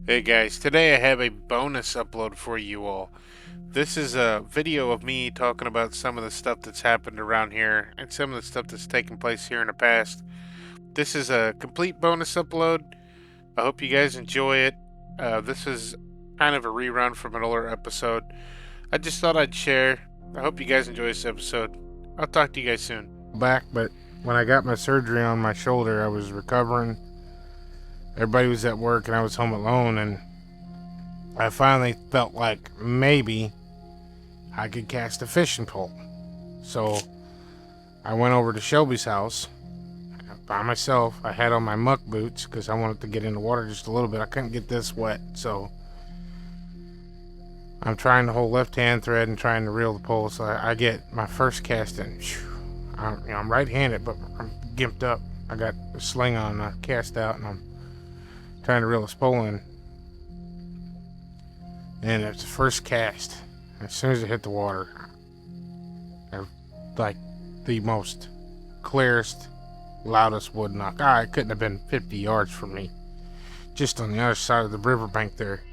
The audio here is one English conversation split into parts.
Hey guys, today I have a bonus upload for you all. This is a video of me talking about some of the stuff that's happened around here and some of the stuff that's taken place here in the past. This is a complete bonus upload. I hope you guys enjoy it. This is kind of a rerun from an older episode. I just thought I'd share. I hope you guys enjoy this episode. I'll talk to you guys soon. Back, but when I got my surgery on my shoulder, I was recovering. Everybody was at work and I was home alone, and I finally felt like maybe I could cast a fishing pole. So I went over to Shelby's house by myself. I had on my muck boots because I wanted to get in the water just a little bit. I couldn't get this wet, so I'm trying to hold left hand thread and trying to reel the pole. So I get my first cast in. I'm right-handed, but I'm gimped up. I got a sling on, I cast out, and I'm trying to reel this pole in. And it's the first cast. As soon as it hit the water, like the most clearest, loudest wood knock. It couldn't have been 50 yards from me. Just on the other side of the riverbank there.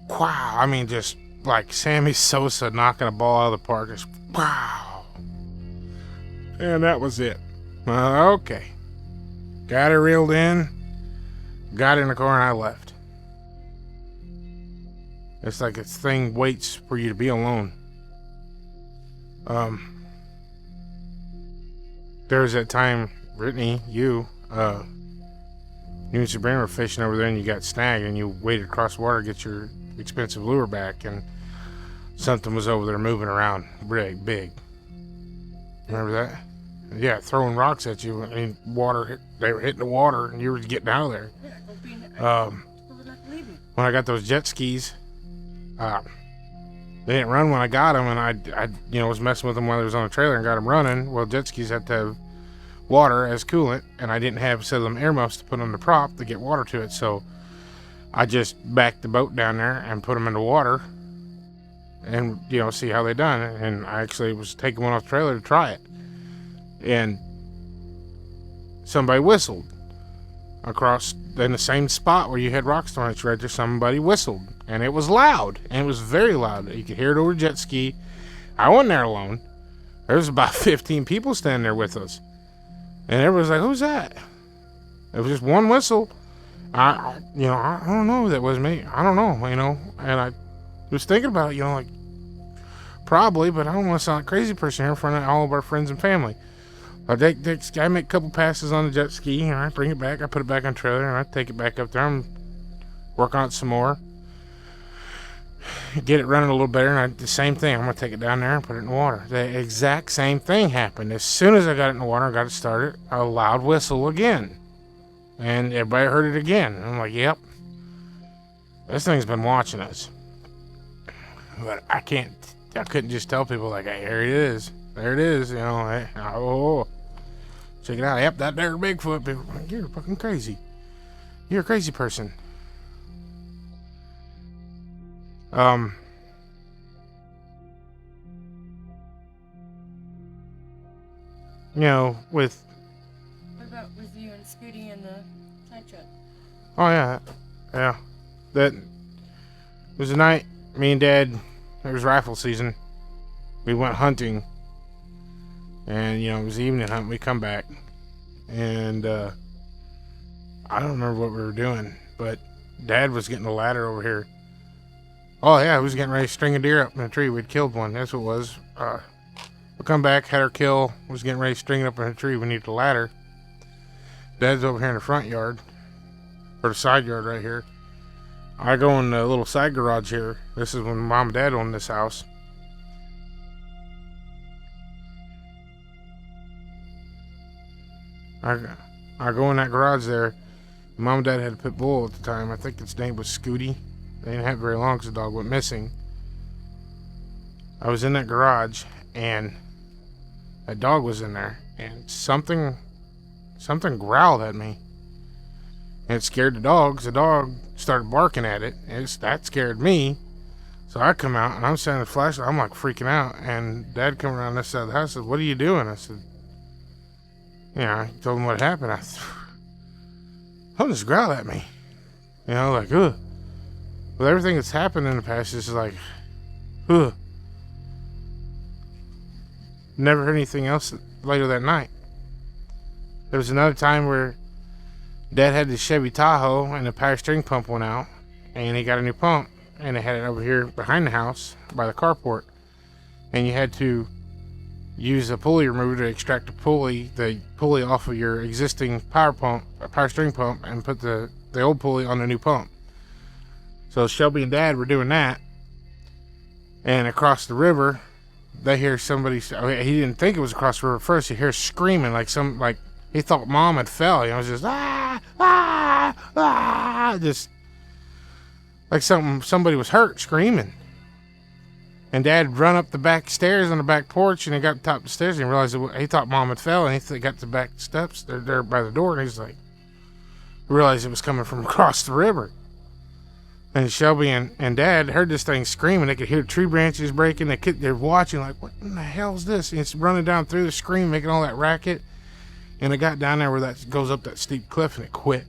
Wow, I mean, just like Sammy Sosa knocking a ball out of the park. Just wow. And that was it. Okay. Got it reeled in. Got in the car and I left. It's like this thing waits for you to be alone. There was that time, Brittany, you and Sabrina were fishing over there and you got snagged and you waded across the water to get your expensive lure back, and something was over there moving around really big. Remember that? Yeah, throwing rocks at you. I mean, they were hitting the water and you were getting out of there. When I got those jet skis, they didn't run when I got them, and I was messing with them while they was on the trailer and got them running. Well, jet skis have to have water as coolant, and I didn't have a set of them earmuffs to put on the prop to get water to it, so I just backed the boat down there and put them in the water and, see how they done. And I actually was taking one off the trailer to try it, and somebody whistled across in the same spot where you had rocks thrown at you right there. Somebody whistled, and it was loud, and it was very loud. You could hear it over jet ski. I wasn't there alone. There was about 15 people standing there with us, and everybody was like, "Who's that?" It was just one whistle. I don't know. That was me. I don't know. And I was thinking about it. Like probably, but I don't want to sound like a crazy person here in front of all of our friends and family. I make a couple passes on the jet ski, and I bring it back. I put it back on the trailer, and I take it back up there and work on it some more. Get it running a little better, and the same thing. I'm going to take it down there and put it in the water. The exact same thing happened. As soon as I got it in the water and got it started, a loud whistle again. And everybody heard it again. And I'm like, yep. This thing's been watching us. But I couldn't just tell people, like, hey, here it is. There it is, check it out. Yep, that there Bigfoot. People, you're fucking crazy. You're a crazy person. With. What about with you and Scooty and the side truck? Oh yeah. That was the night me and Dad. It was rifle season. We went hunting. And, it was the evening hunt. We come back. And, I don't remember what we were doing. But Dad was getting a ladder over here. Oh, yeah. He was getting ready to string a deer up in a tree. We'd killed one. That's what it was. We come back, had our kill. Was getting ready to string it up in a tree. We needed a ladder. Dad's over here in the front yard. Or the side yard right here. I go in the little side garage here. This is when Mom and Dad owned this house. I go in that garage there. Mom and Dad had a pit bull at the time. I think its name was Scooty. They didn't have it very long because the dog went missing. I was in that garage, and that dog was in there, and something growled at me. And it scared the dog, because the dog started barking at it, and that scared me. So I come out, and I'm standing with a flashlight. I'm like freaking out, and Dad come around this side of the house and said, "What are you doing?" I said, I told him what happened. Something just growled at me. You know, like, ugh. With everything that's happened in the past, it's like, ugh. Never heard anything else later that night. There was another time where Dad had the Chevy Tahoe and the power steering pump went out, and he got a new pump, and they had it over here behind the house by the carport, and you had to use a pulley remover to extract the pulley off of your existing power steering pump, and put the old pulley on the new pump. So Shelby and Dad were doing that, and across the river, they hear somebody. He didn't think it was across the river first. He hears screaming like he thought Mom had fell. You know, it was just just like somebody was hurt, screaming. And Dad run up the back stairs on the back porch, and he got to the top of the stairs and realized he thought Mom had fell, and he got to the back steps. They're there by the door, and he's like, realized it was coming from across the river. And Shelby and Dad heard this thing screaming. They could hear tree branches breaking. They're watching like, what in the hell is this? And it's running down through the scream, making all that racket. And it got down there where that goes up that steep cliff, and it quit.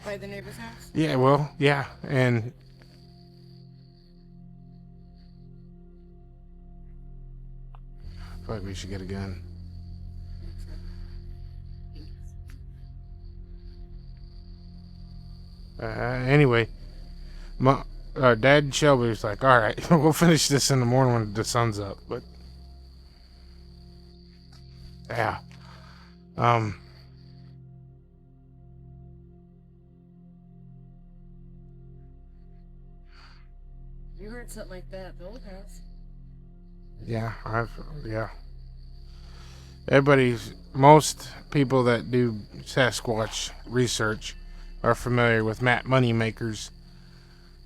By the neighbor's house? Yeah, well, yeah. And I feel like we should get a gun. Anyway, Dad and Shelby was like, all right, we'll finish this in the morning when the sun's up. But yeah, You heard something like that at the old house. yeah, most people that do Sasquatch research are familiar with Matt Moneymaker's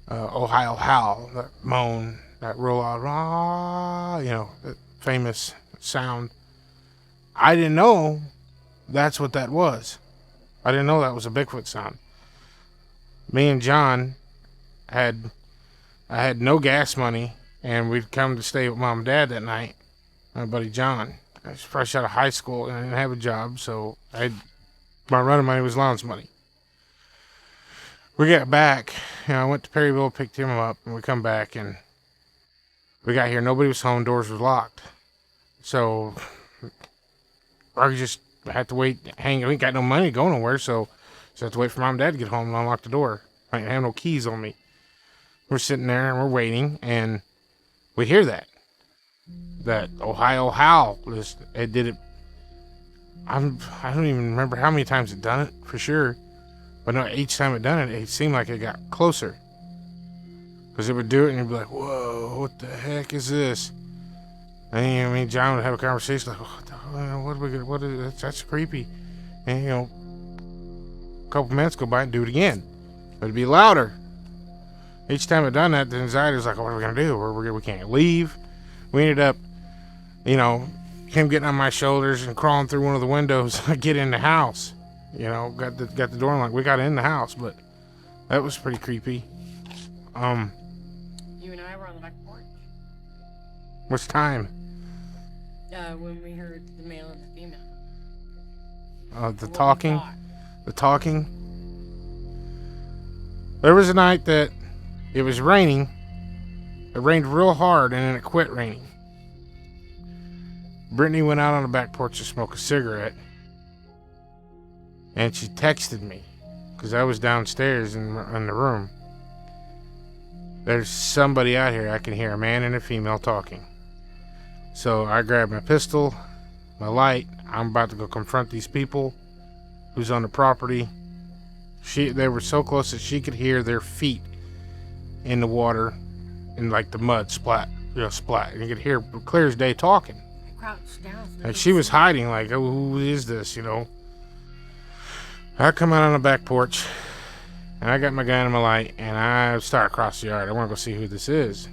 Ohio howl, that moan, that roll out, rah, you know, that famous sound. I didn't know that's what that was. I didn't know that was a Bigfoot sound. Me and John I had no gas money, and we'd come to stay with Mom and Dad that night. My buddy John, I was fresh out of high school and I didn't have a job, so my running money was allowance money. We got back, I went to Perryville, picked him up, and we come back, and we got here. Nobody was home, doors were locked. So I just had to wait, we ain't got no money to go nowhere, so I had to wait for Mom and Dad to get home and unlock the door. I didn't have no keys on me. We're sitting there and we're waiting, and we hear that Ohio howl. It did it. I don't even remember how many times it done it for sure. But no, each time it done it, it seemed like it got closer. Because it would do it, and you'd be like, whoa, what the heck is this? And me and John would have a conversation like, what is it? That's creepy. And, a couple minutes go by and do it again. It'd be louder. Each time it done that, the anxiety was like, what are we going to do? We can't leave. We ended up, him getting on my shoulders and crawling through one of the windows to get in the house. Got the door unlocked. We got in the house, but that was pretty creepy. You and I were on the back porch. What's time? When we heard the male and the female. The talking. The talking. There was a night that it was raining. It rained real hard, and then it quit raining. Brittany went out on the back porch to smoke a cigarette. And she texted me, because I was downstairs in the room. There's somebody out here. I can hear a man and a female talking. So I grabbed my pistol, my light. I'm about to go confront these people who's on the property. They were so close that she could hear their feet in the water, in like the mud, splat. And you could hear clear as day talking. I crouched down. And she was hiding, like, oh, who is this, I come out on the back porch, and I got my gun and my light, and I start across the yard. I want to go see who this is.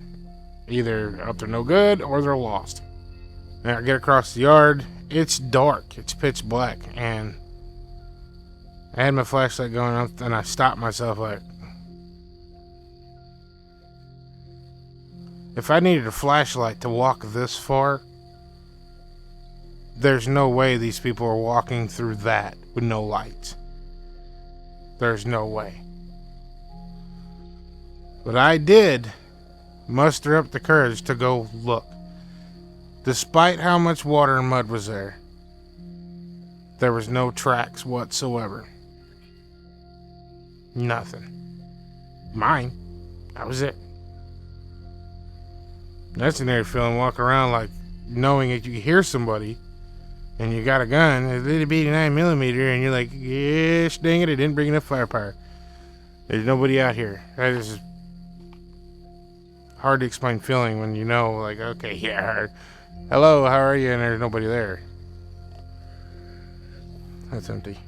Either up to no good, or they're lost. And I get across the yard. It's dark. It's pitch black, and I had my flashlight going up, and I stopped myself like, if I needed a flashlight to walk this far, there's no way these people are walking through that with no lights. There's no way. But I did muster up the courage to go look. Despite how much water and mud was there, there was no tracks whatsoever. Nothing. Mine. That was it. That's an eerie feeling, walking around like knowing that you hear somebody and you got a gun, a little bitty 9mm, and you're like, yes, dang it, I didn't bring enough firepower. There's nobody out here. That is hard to explain feeling when you know, like, okay, yeah, hello, how are you? And there's nobody there. That's empty.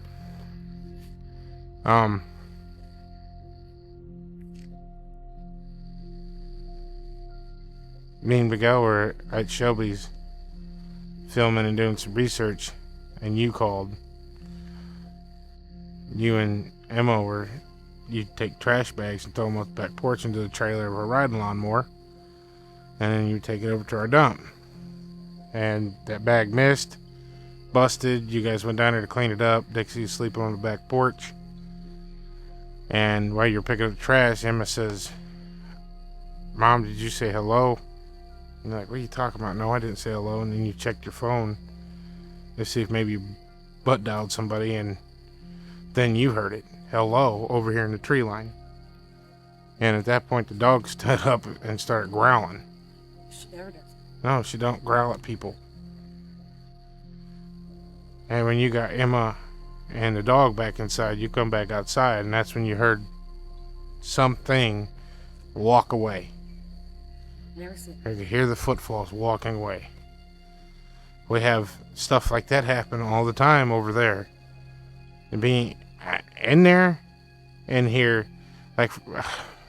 Me and Miguel were at Shelby's filming and doing some research, and you called. You and Emma were, you take trash bags and throw them off the back porch into the trailer of a riding lawnmower, and then you take it over to our dump. And that bag missed, busted. You guys went down there to clean it up. Dixie's sleeping on the back porch. And while you're picking up the trash, Emma says, Mom, did you say hello? And you're like, what are you talking about? No, I didn't say hello. And then you checked your phone to see if maybe you butt dialed somebody, and then you heard it. Hello, over here in the tree line. And at that point, the dog stood up and started growling. She never does. No, she don't growl at people. And when you got Emma and the dog back inside, you come back outside, and that's when you heard something walk away. Never seen You could hear the footfalls walking away. We have stuff like that happen all the time over there. And being in there and here, like,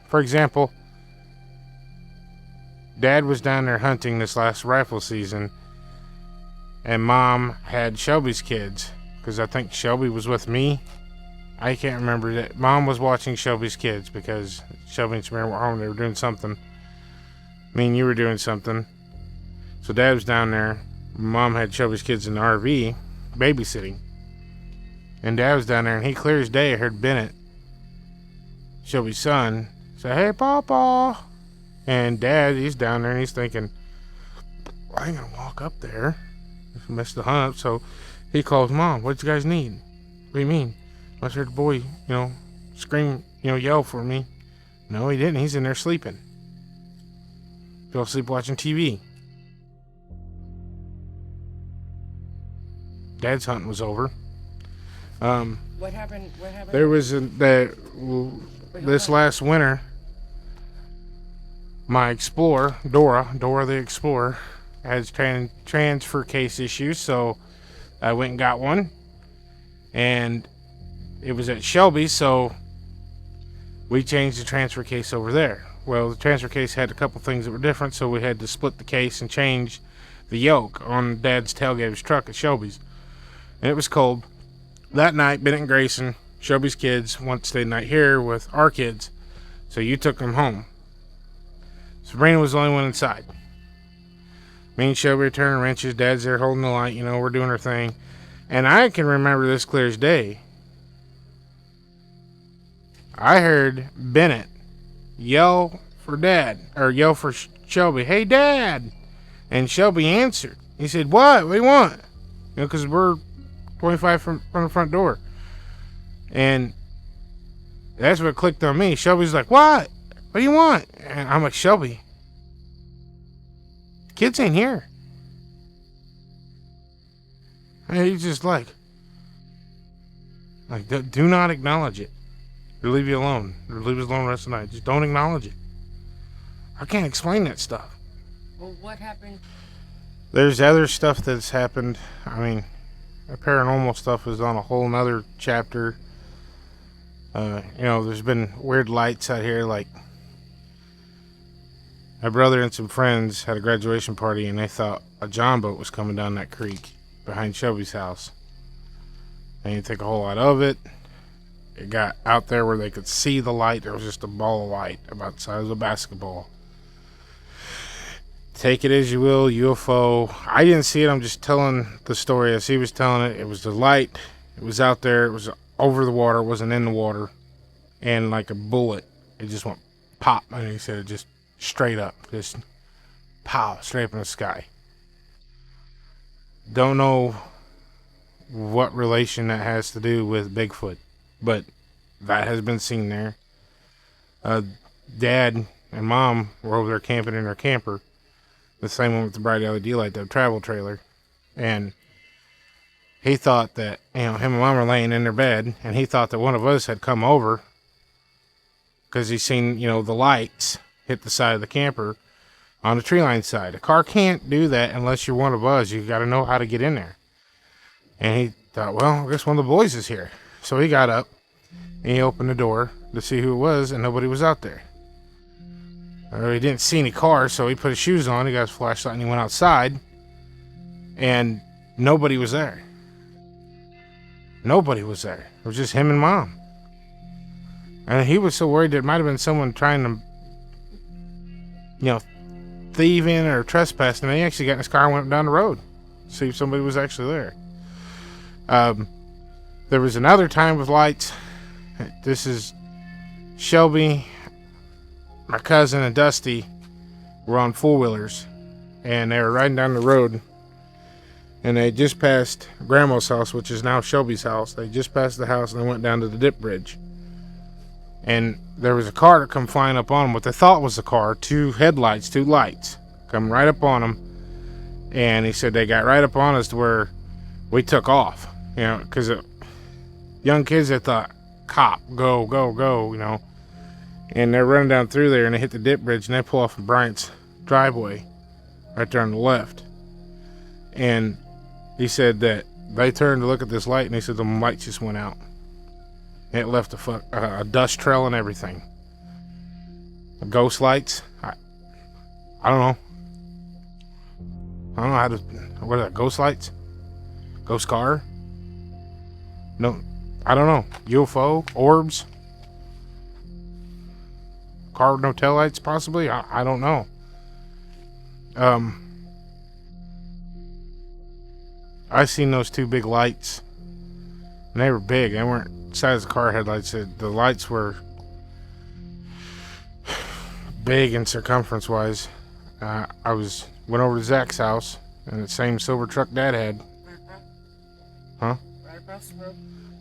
for example, Dad was down there hunting this last rifle season, and Mom had Shelby's kids, because I think Shelby was with me. I can't remember that. Mom was watching Shelby's kids because Shelby and Samara were home. They were doing something. Me and you were doing something. So Dad was down there. Mom had Shelby's kids in the RV babysitting. And Dad was down there, and he clear as day heard Bennett, Shelby's son, say, hey, Papa. And Dad, he's down there, and he's thinking, I ain't gonna walk up there. Mess the hunt up. So he calls Mom. What you guys need? What do you mean? I heard the boy, scream, yell for me. No, he didn't. He's in there sleeping. Fell asleep watching TV. Dad's hunting was over. What happened? There was this last winter, my Explorer, Dora the Explorer, has transfer case issues, so I went and got one, and it was at Shelby, so we changed the transfer case over there. Well, the transfer case had a couple things that were different, so we had to split the case and change the yoke on Dad's tailgate of his truck at Shelby's. And it was cold. That night, Bennett and Grayson, Shelby's kids, wanted to stay the night here with our kids, so you took them home. Sabrina was the only one inside. Me and Shelby are turning wrenches. Dad's there holding the light. We're doing our thing. And I can remember this clear as day. I heard Bennett yell for Dad, or yell for Shelby, hey, Dad. And Shelby answered. He said, what do you want? Because we're 25 from the front door. And that's what clicked on me. Shelby's like, what? What do you want? And I'm like, Shelby, kids ain't here. And he's just like, do not acknowledge it. Or leave you alone. Or leave us alone the rest of the night. Just don't acknowledge it. I can't explain that stuff. Well, what happened? There's other stuff that's happened. I mean, paranormal stuff is on a whole nother chapter. There's been weird lights out here. Like, my brother and some friends had a graduation party, and they thought a John boat was coming down that creek behind Shelby's house. They didn't think a whole lot of it. It got out there where they could see the light. There was just a ball of light about the size of a basketball. Take it as you will, UFO. I didn't see it. I'm just telling the story as he was telling it. It was the light. It was out there. It was over the water, wasn't in the water, and like a bullet, it just went pop. And he said it just straight up, just pow, straight up in the sky. Don't know what relation that has to do with Bigfoot, but that has been seen there. Dad and Mom were over there camping in their camper, the same one with the bright LED light, that travel trailer, and he thought that, him and Mom were laying in their bed, and he thought that one of us had come over because he seen, the lights hit the side of the camper on the tree line side. A car can't do that unless you're one of us. You got to know how to get in there. And he thought, well, I guess one of the boys is here. So he got up and he opened the door to see who it was, and nobody was out there. He didn't see any cars, so he put his shoes on, he got his flashlight, and he went outside, and nobody was there. Nobody was there. It was just him and Mom. And he was so worried that it might have been someone trying to, thieving or trespassing. And he actually got in his car and went down the road to see if somebody was actually there. There was another time with lights. This is Shelby, my cousin, and Dusty were on four-wheelers, and they were riding down the road, and they just passed Grandma's house, which is now Shelby's house. They just passed the house, and they went down to the dip bridge, and there was a car that come flying up on them, what they thought was a car, two lights, come right up on them, and he said they got right up on us to where we took off, because young kids, they thought, cop, go, and they're running down through there, and they hit the dip bridge, and they pull off of Bryant's driveway right there on the left. And he said that they turned to look at this light, and he said the light just went out. And it left a dust trail and everything. Ghost lights, I don't know. I don't know how to, what are that, ghost lights? Ghost car? No, I don't know. UFO? Orbs? Car with no taillights, possibly? I don't know. I seen those two big lights, and they were big. They weren't the size of car headlights. The lights were big in circumference wise. I went over to Zach's house, and the same silver truck Dad had. Huh? Right across the road.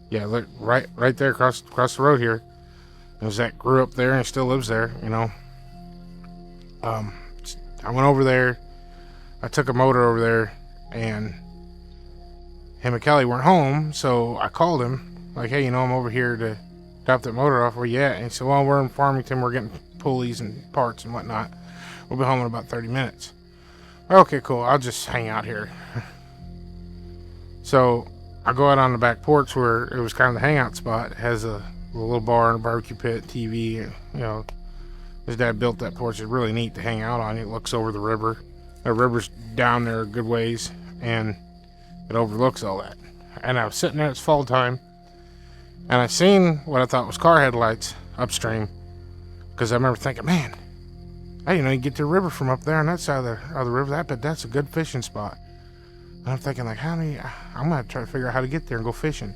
Yeah, look, right there across the road here. Zach grew up there and still lives there, I went over there. I took a motor over there, and him and Kelly weren't home, so I called him, like, hey, I'm over here to drop that motor off. Where you at? And he said, well, we're in Farmington. We're getting pulleys and parts and whatnot. We'll be home in about 30 minutes. Okay, cool. I'll just hang out here. So I go out on the back porch where it was kind of the hangout spot. It has a little bar and a barbecue pit, TV. His dad built that porch. It's really neat to hang out on. It looks over the river. The river's down there a good ways, and it overlooks all that. And I was sitting there, it's fall time, and I seen what I thought was car headlights upstream, because I remember thinking, man, I didn't know you could get to the river from up there on that side of the river. But that's a good fishing spot. And I'm thinking, like, I'm going to try to figure out how to get there and go fishing.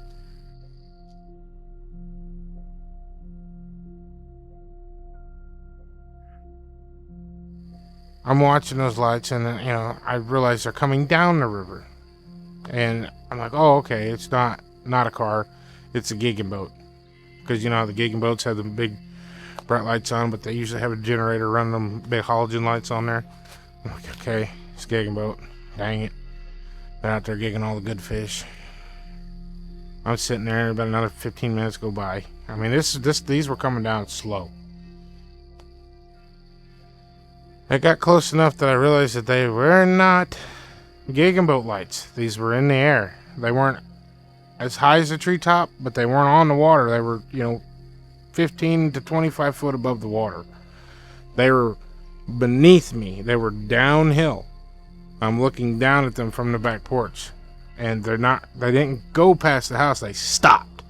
I'm watching those lights, and I realize they're coming down the river, and I'm like, oh, okay, it's not a car, it's a gigging boat, because the gigging boats have the big bright lights on, but they usually have a generator running them big halogen lights on there. I'm like, okay, it's a gigging boat, dang it, they're out there gigging all the good fish. I'm sitting there, about another 15 minutes go by. I mean, these were coming down slow. It got close enough that I realized that they were not gigging boat lights. These were in the air. They weren't as high as the treetop, but they weren't on the water. They were, 15 to 25 foot above the water. They were beneath me. They were downhill. I'm looking down at them from the back porch, and they didn't go past the house. They stopped.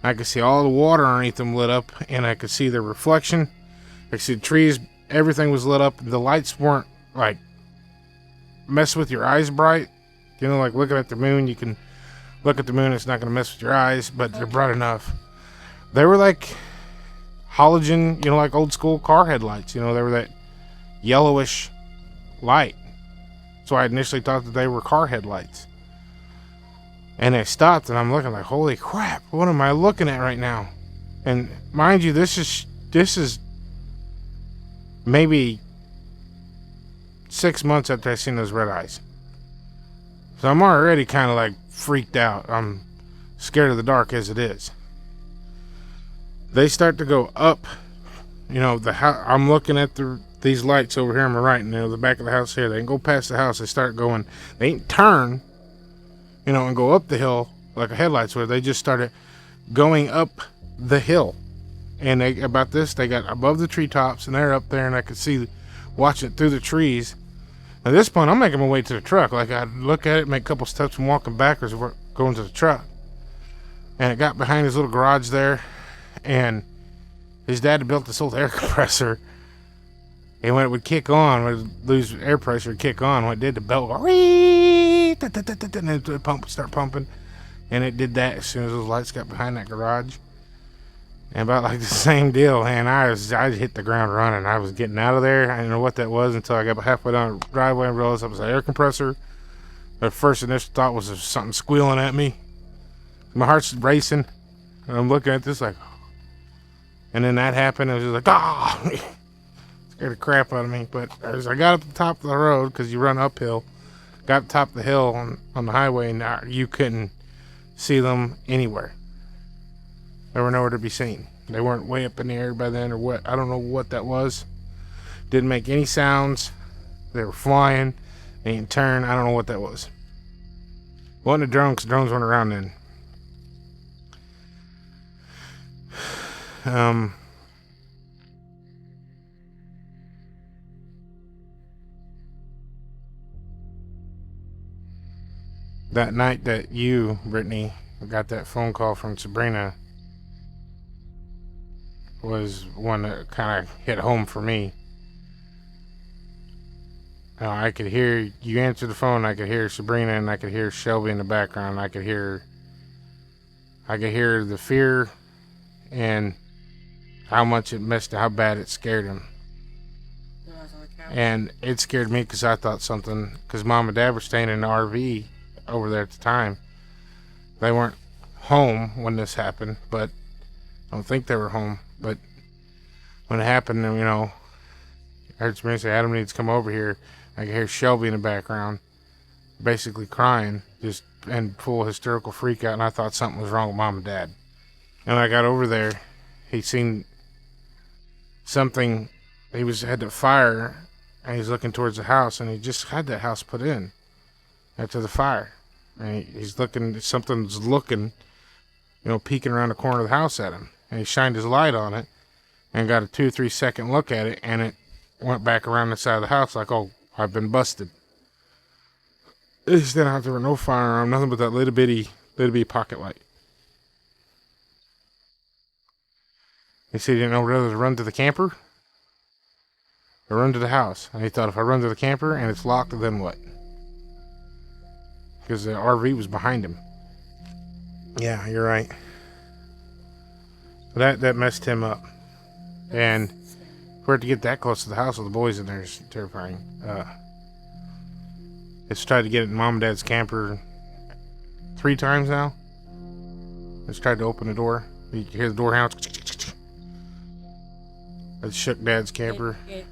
I could see all the water underneath them lit up, and I could see their reflection. I could see the trees. Everything was lit up. The lights weren't like mess with your eyes bright. Like looking at the moon, you can look at the moon. It's not going to mess with your eyes, but they're bright enough. They were like halogen, you know, like old school car headlights. You know, they were that yellowish light. So I initially thought that they were car headlights. And they stopped, and I'm looking like, holy crap, what am I looking at right now? And mind you, this is maybe 6 months after I seen those red eyes. So I'm already kind of like freaked out. I'm scared of the dark as it is. They start to go up, you know, I'm looking at these lights over here on my right, and you know, the back of the house here. They can go past the house. They start going. They ain't turn, you know, and go up the hill like a headlights would. They just started going up the hill. And they got above the treetops, and they're up there, and I could see watching it through the trees. At this point, I'm making my way to the truck. Like, I'd look at it, make a couple steps, and walking backwards, going to the truck. And it got behind his little garage there, and his dad had built this old air compressor. And when it would kick on, when it would lose air pressure, it would kick on. When it did, the belt would go, and then the pump would start pumping. And it did that as soon as those lights got behind that garage. And about like the same deal, man. I hit the ground running. I was getting out of there. I didn't know what that was until I got halfway down the driveway and realized it was an air compressor. The first initial thought was there was something squealing at me. My heart's racing. And I'm looking at this like, and then that happened. I was just like, ah! Scared the crap out of me. But as I got up the top of the road, because you run uphill, got up the top of the hill on the highway, and you couldn't see them anywhere. They were nowhere to be seen. They weren't way up in the air by then or what. I don't know what that was. Didn't make any sounds. They were flying. They didn't turn. I don't know what that was. Wasn't a drone, because drones weren't around then. That night that you, Brittany, got that phone call from Sabrina was one that kind of hit home for me. I could hear you answer the phone. I could hear Sabrina, and I could hear Shelby in the background. I could hear the fear and how much it missed, how bad it scared him. And it scared me because I thought something, because Mom and Dad were staying in the RV over there at the time. They weren't home when this happened, but I don't think they were home. But when it happened, you know, I heard somebody say, Adam needs to come over here. I could hear Shelby in the background basically crying, just in full hysterical freak out, and I thought something was wrong with Mom and Dad. And when I got over there, he seen something. He had the fire, and he's looking towards the house, and he just had that house put in after the fire. And he's looking, something's looking, you know, peeking around the corner of the house at him. And he shined his light on it and got a 2-3 second look at it, and it went back around the side of the house like, oh, I've been busted. It's then out there with no firearm, nothing but that little bitty pocket light. He said he didn't know whether to run to the camper or run to the house. And he thought, if I run to the camper and it's locked, then what? Because the RV was behind him. Yeah, you're right. That messed him up. And for it to get that close to the house with the boys in there is terrifying. It's tried to get it in Mom and Dad's camper 3 times now. It's tried to open the door. You can hear the door hounds. It shook Dad's camper. It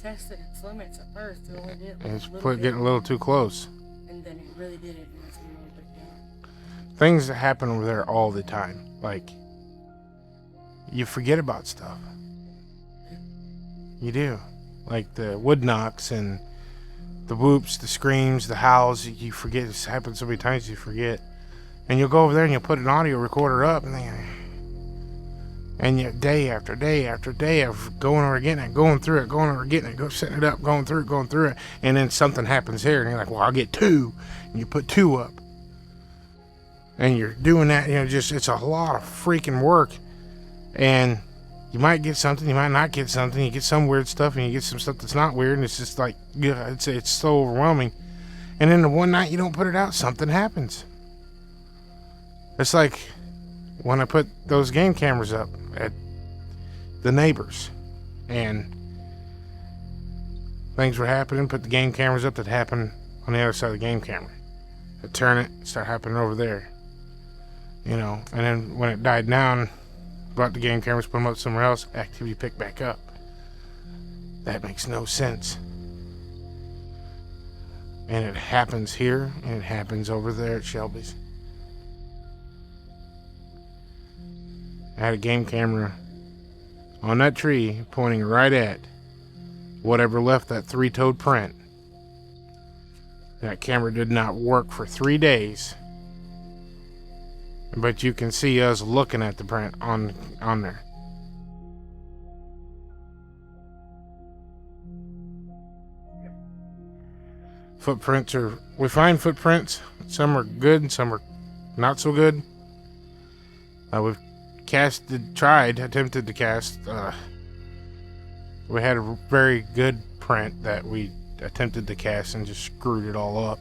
tested its limits at first. It only did it's getting a little too close. And then it really did it. And it's a little bit down. Things that happen over there all the time. Like, you forget about stuff. You do. Like the wood knocks and the whoops, the screams, the howls. You forget. It's happened so many times you forget. And you'll go over there and you'll put an audio recorder up, and you day after day after day of going over getting it, going through it, going over getting it, setting it up, going through it, and then something happens here, and you're like, well, I'll get 2, and you put 2 up, and you're doing that. You know, just it's a lot of freaking work, and you might get something, you might not get something. You get some weird stuff, and you get some stuff that's not weird, and it's just like, yeah, it's so overwhelming. And then the one night you don't put it out, something happens. It's like when I put those game cameras up at the neighbors and things were happening, put the game cameras up that happened on the other side of the game camera. I turn it, start happening over there. You know, and then when it died down, brought the game cameras, put them up somewhere else, activity picked back up. That makes no sense. And it happens here, and it happens over there at Shelby's. I had a game camera on that tree pointing right at whatever left that three-toed print. That camera did not work for 3 days. But you can see us looking at the print on there. Footprints are... We find footprints. Some are good, some are not so good. We've attempted to cast. We had a very good print that we attempted to cast and just screwed it all up.